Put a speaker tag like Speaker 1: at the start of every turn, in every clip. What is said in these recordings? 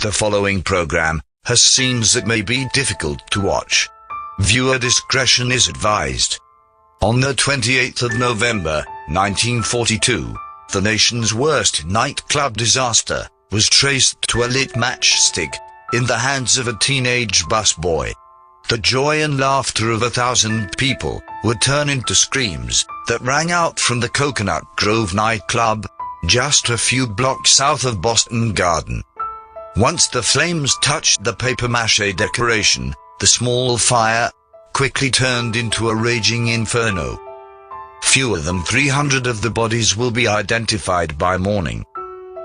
Speaker 1: The following program has scenes that may be difficult to watch. Viewer discretion is advised. On the 28th of November, 1942, the nation's worst nightclub disaster was traced to a lit matchstick in the hands of a teenage busboy. The joy and laughter of 1,000 people would turn into screams that rang out from the Coconut Grove nightclub, just a few blocks south of Boston Garden. Once the flames touched the papier-mâché decoration, the small fire quickly turned into a raging inferno. Fewer than 300 of the bodies will be identified by morning.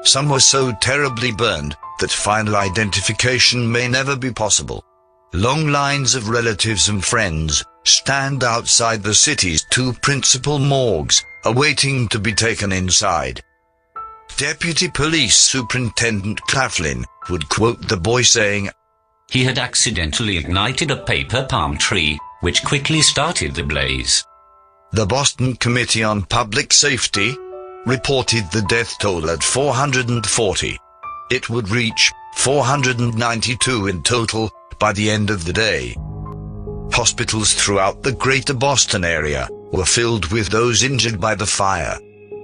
Speaker 1: Some were so terribly burned that final identification may never be possible. Long lines of relatives and friends stand outside the city's two principal morgues, awaiting to be taken inside. Deputy Police Superintendent Claflin would quote the boy saying,
Speaker 2: "He had accidentally ignited a paper palm tree, which quickly started the blaze."
Speaker 1: The Boston Committee on Public Safety reported the death toll at 440. It would reach 492 in total by the end of the day. Hospitals throughout the greater Boston area were filled with those injured by the fire.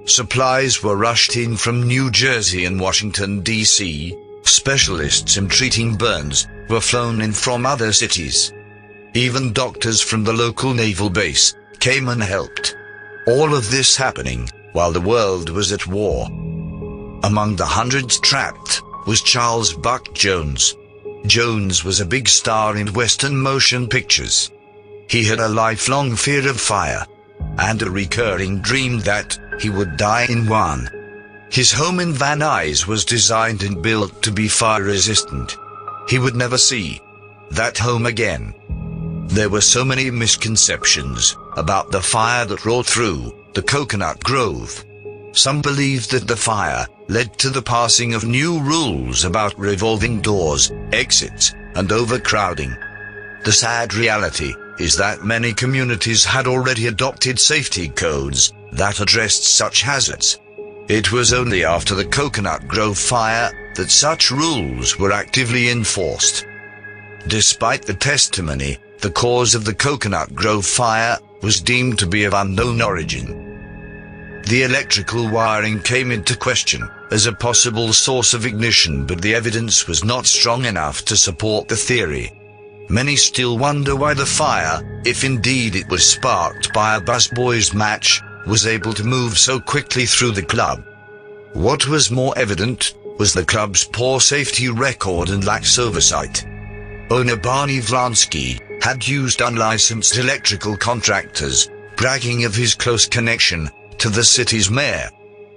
Speaker 1: Supplies were rushed in from New Jersey and Washington, D.C. Specialists in treating burns were flown in from other cities. Even doctors from the local naval base came and helped. All of this happening while the world was at war. Among the hundreds trapped was Charles "Buck" Jones. Jones was a big star in Western motion pictures. He had a lifelong fear of fire, and a recurring dream that he would die in one. His home in Van Nuys was designed and built to be fire-resistant. He would never see that home again. There were so many misconceptions about the fire that roared through the Coconut Grove. Some believed that the fire led to the passing of new rules about revolving doors, exits, and overcrowding. The sad reality is that many communities had already adopted safety codes that addressed such hazards. It was only after the Coconut Grove fire that such rules were actively enforced. Despite the testimony, the cause of the Coconut Grove fire was deemed to be of unknown origin. The electrical wiring came into question as a possible source of ignition, but the evidence was not strong enough to support the theory. Many still wonder why the fire, if indeed it was sparked by a busboy's match, was able to move so quickly through the club. What was more evident was the club's poor safety record and lax oversight. Owner Barney Vlansky had used unlicensed electrical contractors, bragging of his close connection to the city's mayor.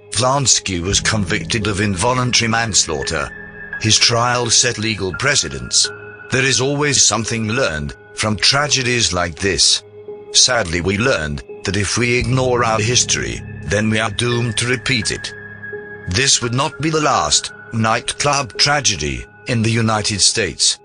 Speaker 1: Vlansky was convicted of involuntary manslaughter. His trial set legal precedents. There is always something learned from tragedies like this. Sadly, we learned that if we ignore our history, then we are doomed to repeat it. This would not be the last nightclub tragedy in the United States.